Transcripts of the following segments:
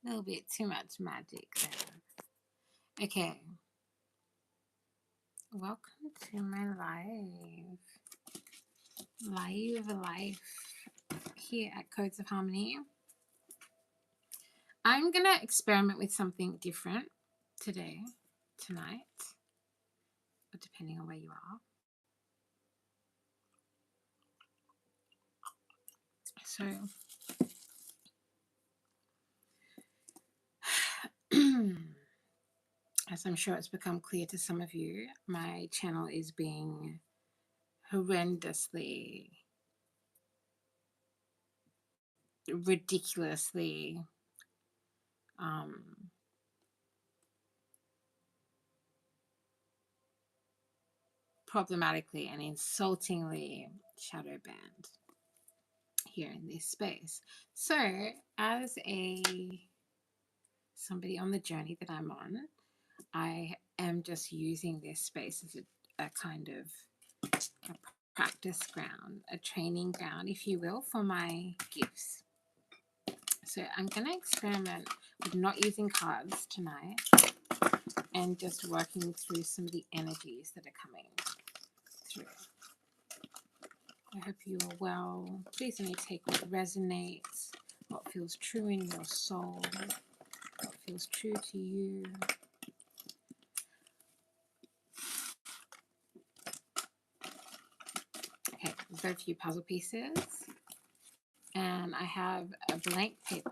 A little bit too much magic there. Okay. Welcome to my live here at Codes of Harmony. I'm going to experiment with something different tonight, or depending on where you are. So, as I'm sure it's become clear to some of you, my channel is being horrendously, ridiculously problematically and insultingly shadow banned here in this space. So, as somebody on the journey that I'm on, I am just using this space as a kind of a practice ground, a training ground, if you will, for my gifts. So I'm going to experiment with not using cards tonight and just working through some of the energies that are coming through. I hope you are well. Please only take what resonates, what feels true in your soul, what feels true to you. Okay, I've got a few puzzle pieces, and I have a blank paper.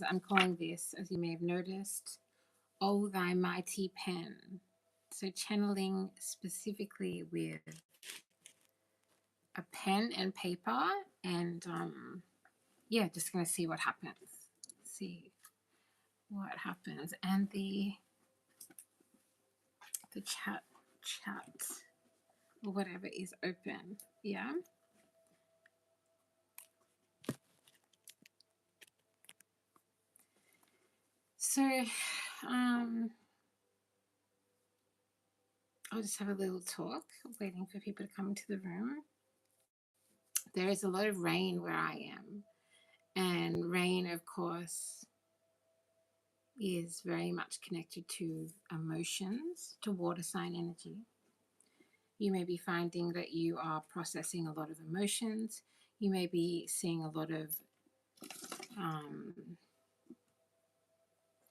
I'm calling this, as you may have noticed, Oh Thy Mighty Pen. So channeling specifically with a pen and paper, and yeah, just going to see what happens. And the chat or whatever is open. Yeah. So I'll just have a little talk, waiting for people to come into the room. There is a lot of rain where I am, and rain, of course, is very much connected to emotions, to water sign energy. You may be finding that you are processing a lot of emotions. You may be seeing a lot of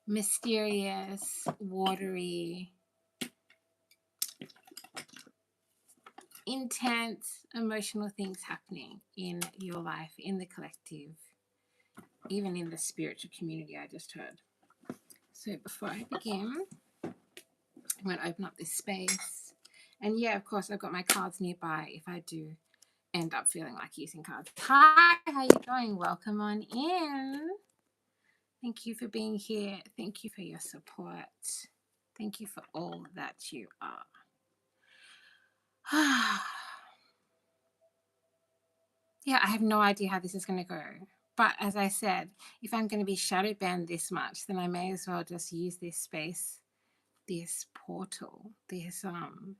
mysterious, watery, intense, emotional things happening in your life, in the collective, even in the spiritual community I just heard. So before I begin, I'm going to open up this space. And yeah, of course, I've got my cards nearby if I do end up feeling like using cards. Hi, how you going? Welcome on in. Thank you for being here. Thank you for your support. Thank you for all that you are. Yeah, I have no idea how this is going to go. But as I said, if I'm going to be shadow banned this much, then I may as well just use this space, this portal, this realm,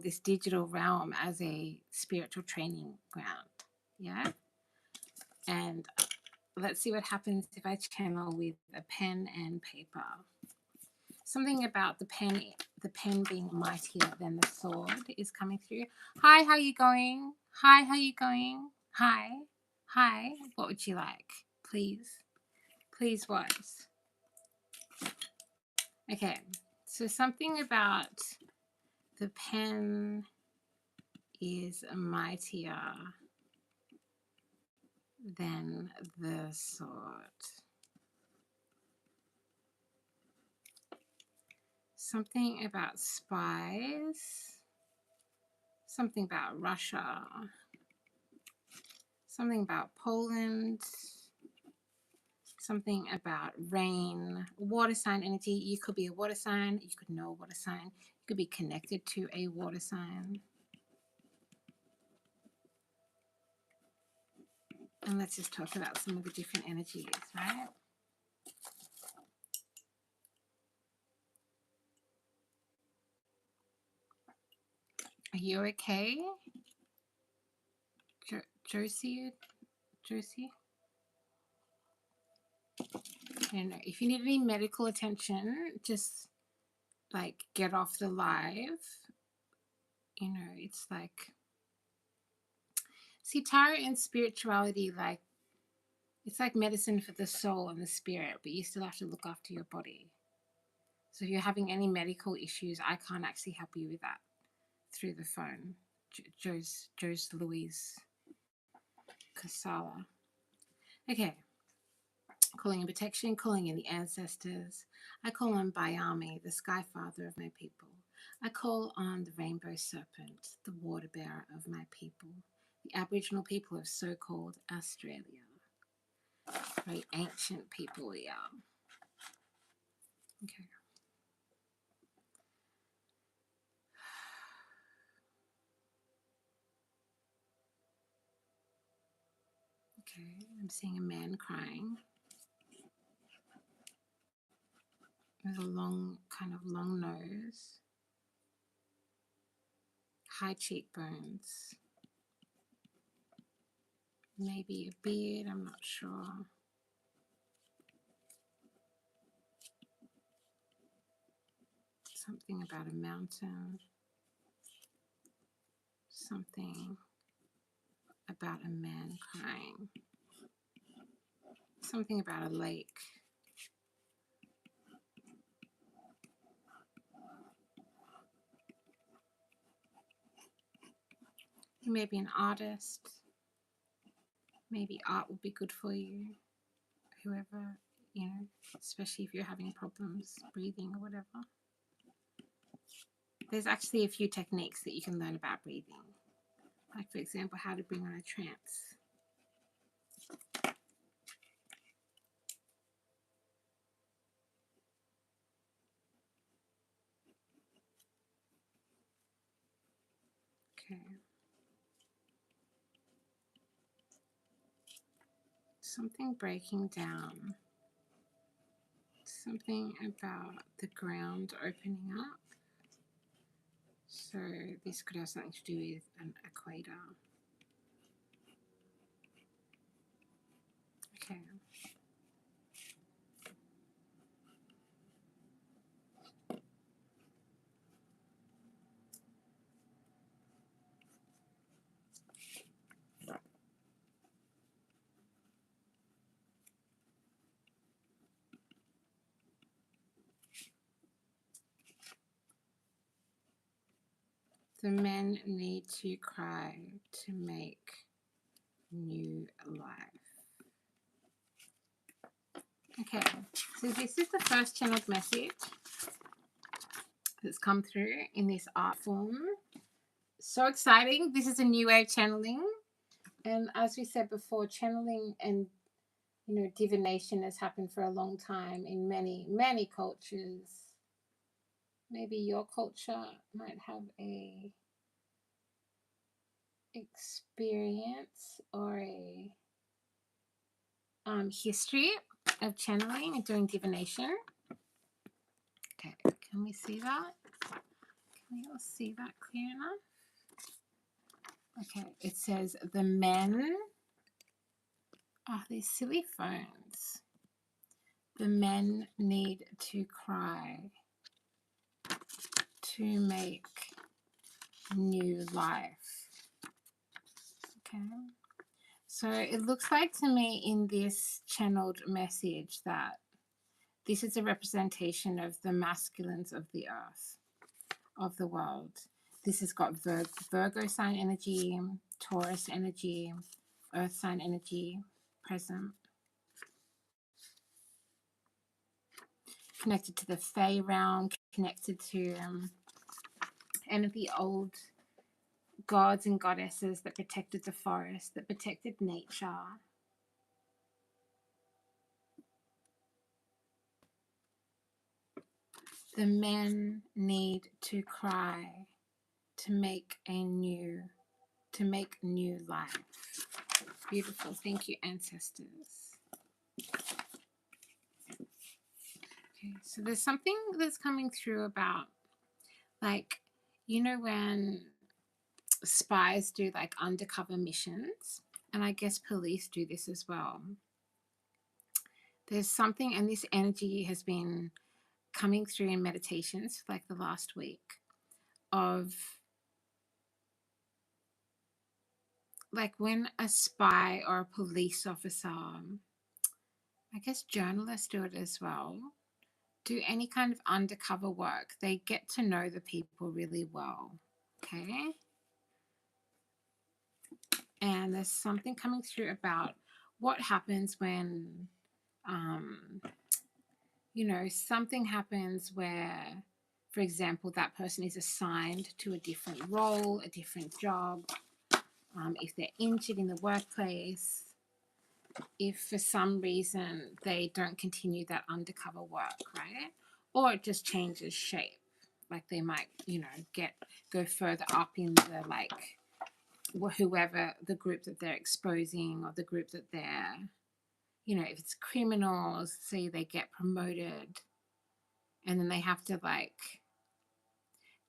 this digital realm as a spiritual training ground. Yeah. And let's see what happens if I channel with a pen and paper. Something about the pen being mightier than the sword is coming through. Hi, how you going? Hi, how you going? Hi. Hi. What would you like? Please. Please what? Okay. So something about the pen is mightier than the sword. Something about spies. Something about Russia. Something about Poland. Something about rain. Water sign energy. You could be a water sign. You could know a water sign. You could be connected to a water sign. And let's just talk about some of the different energies, right? Are you okay? Josie. And if you need any medical attention, just like get off the live. You know, it's like, see, tarot and spirituality, like, it's like medicine for the soul and the spirit, but you still have to look after your body. So if you're having any medical issues, I can't actually help you with that through the phone. Joe's Louise Casala. Okay. Calling in protection, calling in the ancestors. I call on Bayami, the sky father of my people. I call on the rainbow serpent, the water bearer of my people, the Aboriginal people of so-called Australia. Very ancient people we are. Okay. Okay, I'm seeing a man crying with a long, kind of long nose, high cheekbones, maybe a beard, I'm not sure. Something about a mountain, something about a man crying, something about a lake. You may be an artist. Maybe art will be good for you. Whoever, you know, especially if you're having problems breathing or whatever. There's actually a few techniques that you can learn about breathing. Like, for example, how to bring on a trance. Okay. Something breaking down. Something about the ground opening up. So this could have something to do with an equator. Okay. The men need to cry to make new life. Okay, so this is the first channeled message that's come through in this art form. So exciting. This is a new wave channeling. And as we said before, channeling and, you know, divination has happened for a long time in many, many cultures. Maybe your culture might have a experience or a history of channeling and doing divination. Okay, can we see that? Can we all see that clear enough? Okay, it says the men. Oh, these silly phones. The men need to cry to make new life. Okay. So it looks like to me in this channeled message that this is a representation of the masculines of the earth, of the world. This has got Virgo sign energy, Taurus energy, Earth sign energy present. Connected to the Fae realm, connected to any of the old gods and goddesses that protected the forest, that protected nature. The men need to cry to make new life. Beautiful. Thank you, ancestors. Okay, so there's something that's coming through about, like, you know, when spies do like undercover missions, and I guess police do this as well. There's something, and this energy has been coming through in meditations for like the last week, of like when a spy or a police officer, I guess journalists do it as well, do any kind of undercover work, they get to know the people really well. Okay. And there's something coming through about what happens when, you know, something happens where, for example, that person is assigned to a different role, a different job, if they're injured in the workplace, if for some reason they don't continue that undercover work, right? Or it just changes shape. Like they might, you know, go further up in the, like, whoever the group that they're exposing, or the group that they're, you know, if it's criminals, say they get promoted and then they have to like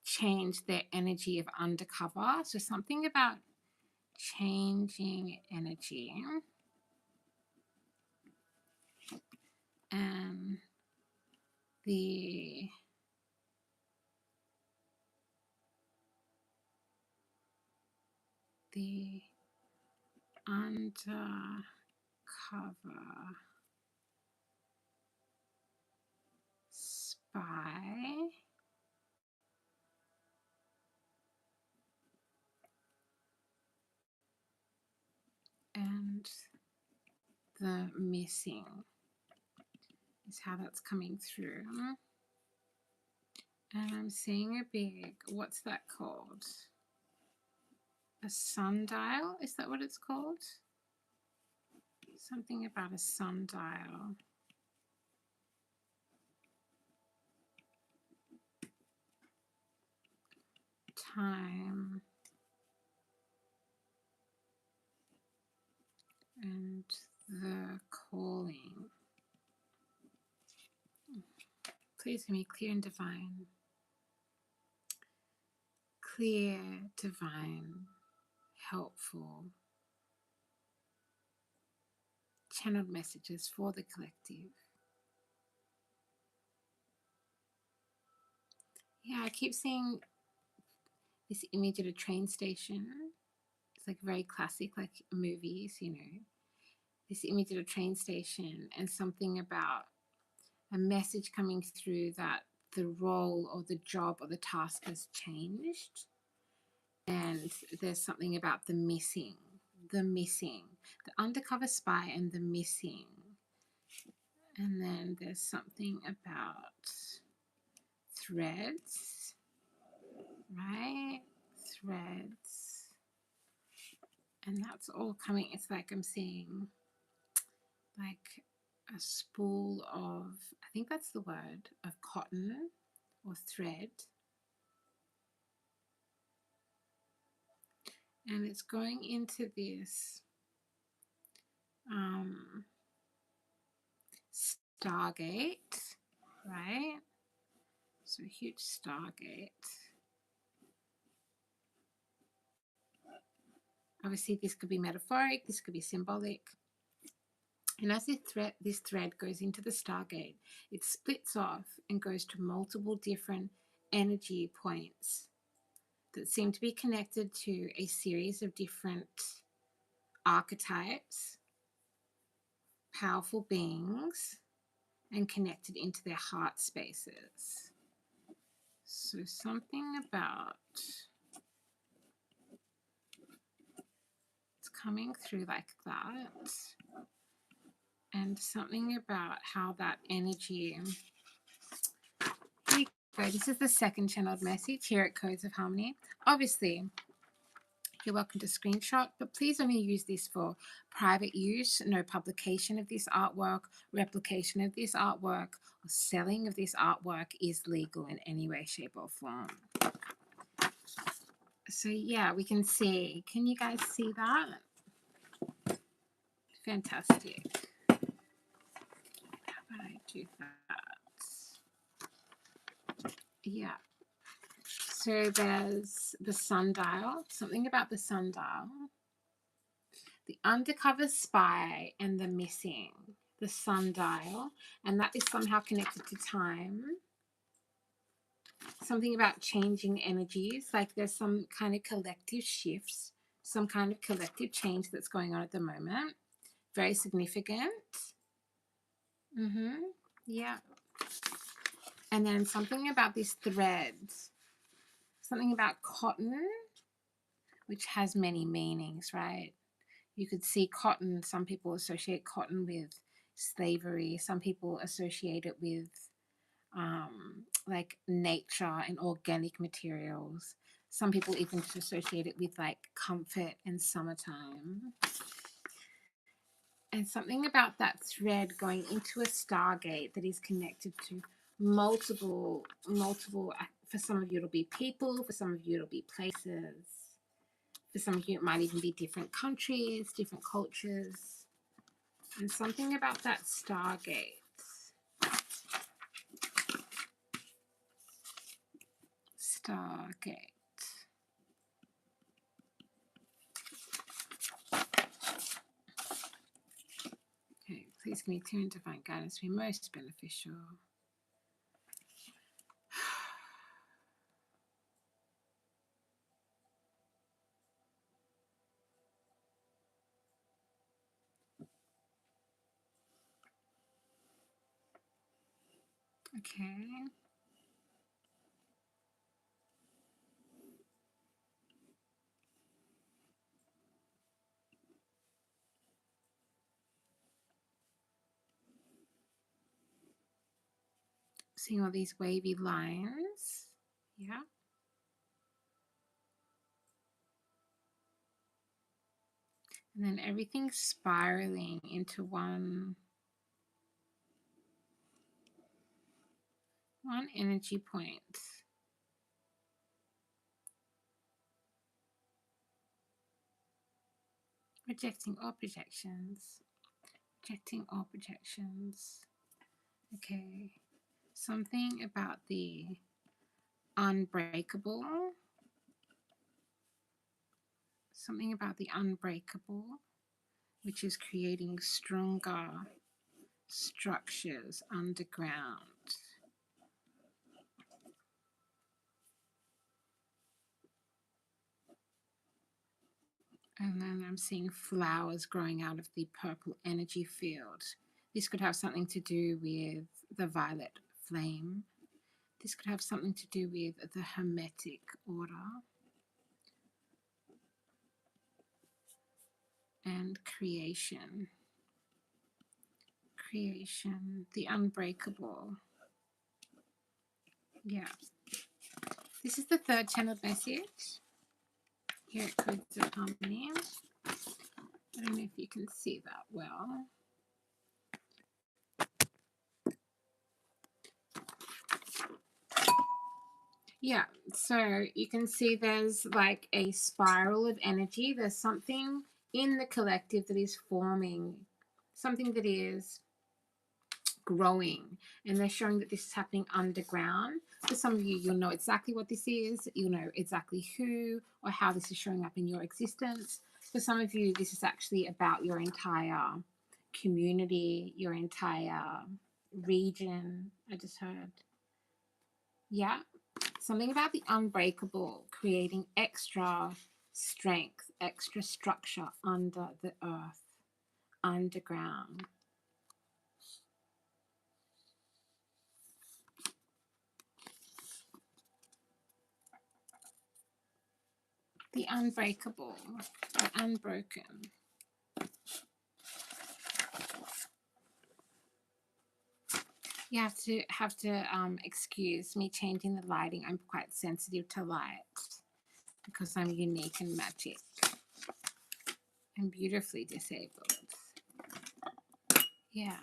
change their energy of undercover. So something about changing energy. And the undercover spy and the missing is how that's coming through. And I'm seeing a big, what's that called? A sundial? Is that what it's called? Something about a sundial. Time and the calling. Please give me clear and divine. Clear, divine, helpful, channeled messages for the collective. Yeah, I keep seeing this image at a train station. It's like very classic, like movies, you know. This image at a train station, and something about a message coming through that the role or the job or the task has changed. And there's something about the missing, the undercover spy and the missing. And then there's something about threads, right? Threads. And that's all coming. It's like I'm seeing like a spool of, I think that's the word, of cotton or thread. And it's going into this stargate, right? So a huge stargate. Obviously, this could be metaphoric, this could be symbolic. And as this thread goes into the stargate, it splits off and goes to multiple different energy points that seem to be connected to a series of different archetypes, powerful beings, and connected into their heart spaces. So something about, it's coming through like that. And something about how that energy, this is the second channeled message here at Codes of Harmony. Obviously, you're welcome to screenshot, but please only use this for private use. No publication of this artwork, replication of this artwork, or selling of this artwork is legal in any way, shape, or form. So yeah, we can see. Can you guys see that? Fantastic. How about I do that? Yeah. So there's the sundial, something about the sundial, the undercover spy, and the missing. The sundial, and that is somehow connected to time. Something about changing energies, like there's some kind of collective shifts, some kind of collective change that's going on at the moment. Very significant. Yeah. And then something about this thread, something about cotton, which has many meanings, right? You could see cotton, some people associate cotton with slavery, some people associate it with like nature and organic materials. Some people even associate it with like comfort and summertime. And something about that thread going into a stargate that is connected to multiple, for some of you it'll be people, for some of you it'll be places, for some of you it might even be different countries, different cultures. And something about that stargate. Stargate. Okay, please give me clear and divine guidance to be most beneficial. Okay. Seeing all these wavy lines. Yeah. And then everything spiraling into one energy point. Rejecting all projections. Rejecting all projections. Okay. Something about the unbreakable. Something about the unbreakable, which is creating stronger structures underground. And then I'm seeing flowers growing out of the purple energy field. This could have something to do with the violet flame. This could have something to do with the Hermetic order and creation. Creation, the unbreakable. Yeah. This is the third channeled message. Here it Codes of Harmony. I don't know if you can see that well. Yeah, so you can see there's like a spiral of energy. There's something in the collective that is forming, something that is growing, and they're showing that this is happening underground. For some of you, you'll know exactly what this is. You'll know exactly who or how this is showing up in your existence. For some of you, this is actually about your entire community, your entire region. I just heard. Yeah. Something about the unbreakable, creating extra strength, extra structure under the earth, underground. The unbreakable, the unbroken. You have to excuse me changing the lighting. I'm quite sensitive to light because I'm unique and magic. I'm beautifully disabled. Yeah.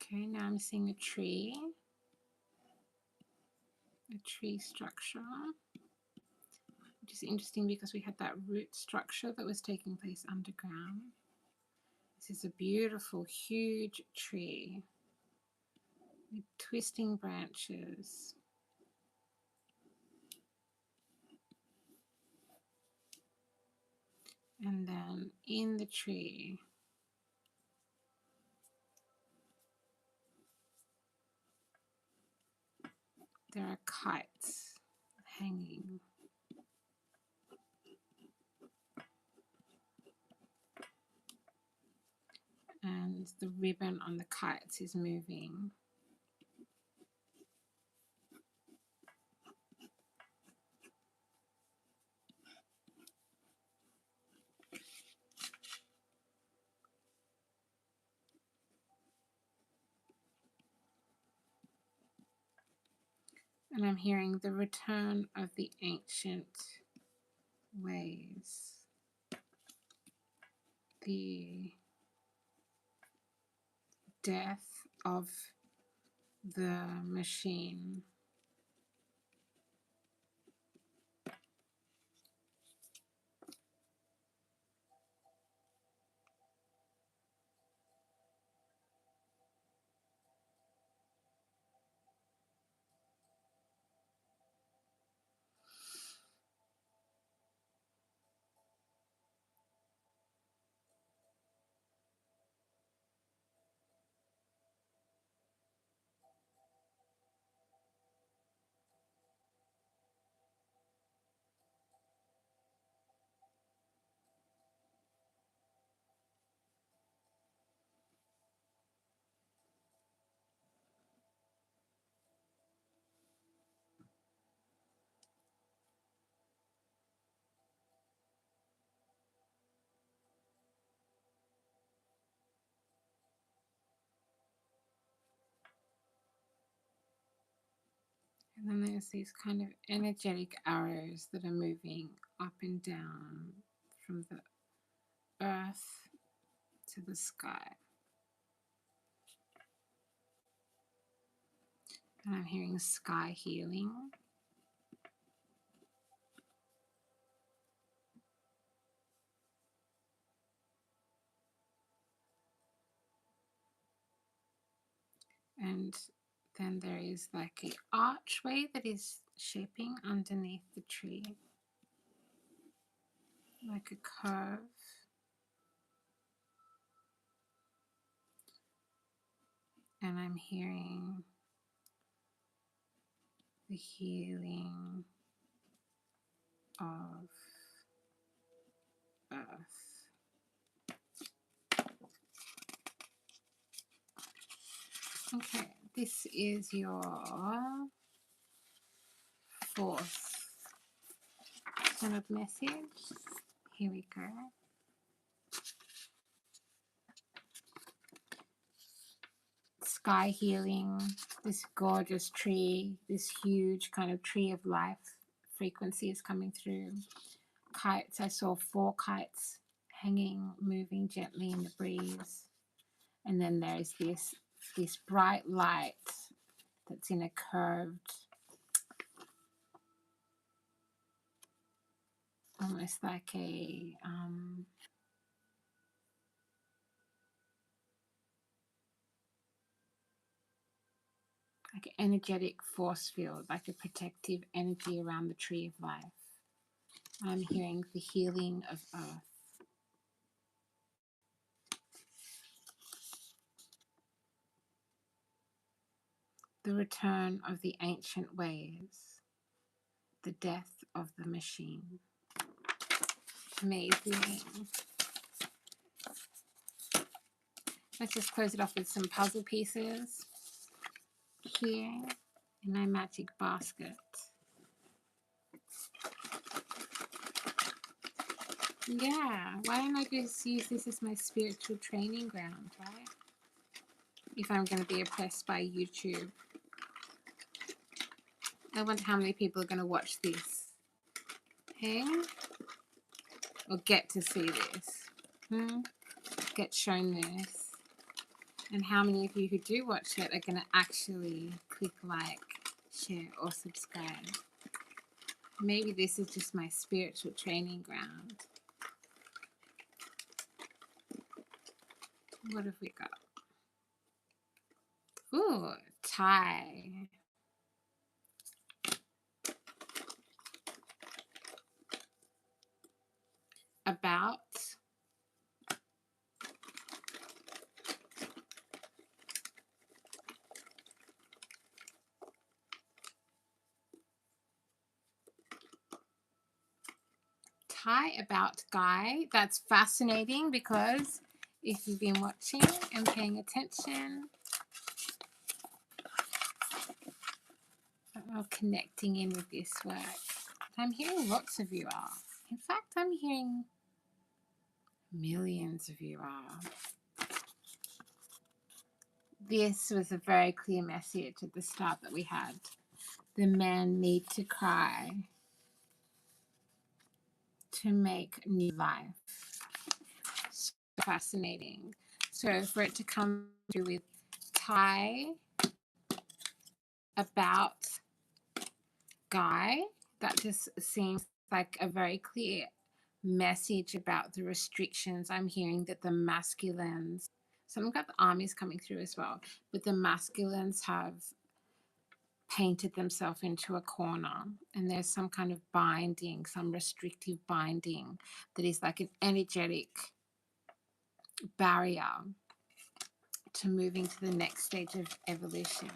Okay, now I'm seeing a tree structure, which is interesting because we had that root structure that was taking place underground. This is a beautiful, huge tree with twisting branches. And then in the tree, there are kites hanging. And the ribbon on the kites is moving. And I'm hearing the return of the ancient ways, the death of the machine. And then there's these kind of energetic arrows that are moving up and down from the earth to the sky. And I'm hearing sky healing. And then there is like an archway that is shaping underneath the tree, like a curve. And I'm hearing the healing of earth. Okay, this is your fourth kind of message. Here we go. Sky healing, this gorgeous tree, this huge kind of tree of life frequency is coming through. Kites, I saw 4 kites hanging, moving gently in the breeze. And then there's this bright light that's in a curved, almost like a like an energetic force field, like a protective energy around the tree of life. I'm hearing the healing of earth. The return of the ancient ways. The death of the machine. Amazing. Let's just close it off with some puzzle pieces here in my magic basket. Yeah, why don't I just use this as my spiritual training ground, right? If I'm going to be oppressed by YouTube. I wonder how many people are going to watch this. Hey? Or get to see this. Get shown this. And how many of you who do watch it are going to actually click like, share, or subscribe? Maybe this is just my spiritual training ground. What have we got? Ooh, tie. About. Tie about guy. That's fascinating because if you've been watching and paying attention or connecting in with this work, I'm hearing lots of you are. In fact, I'm hearing millions of you are. This was a very clear message at the start that we had. The men need to cry to make new life. So fascinating. So for it to come through with tie about guy, that just seems like a very clear message about the restrictions. I'm hearing that the masculines, something about the armies coming through as well, but the masculines have painted themselves into a corner, and there's some kind of binding, some restrictive binding that is like an energetic barrier to moving to the next stage of evolution.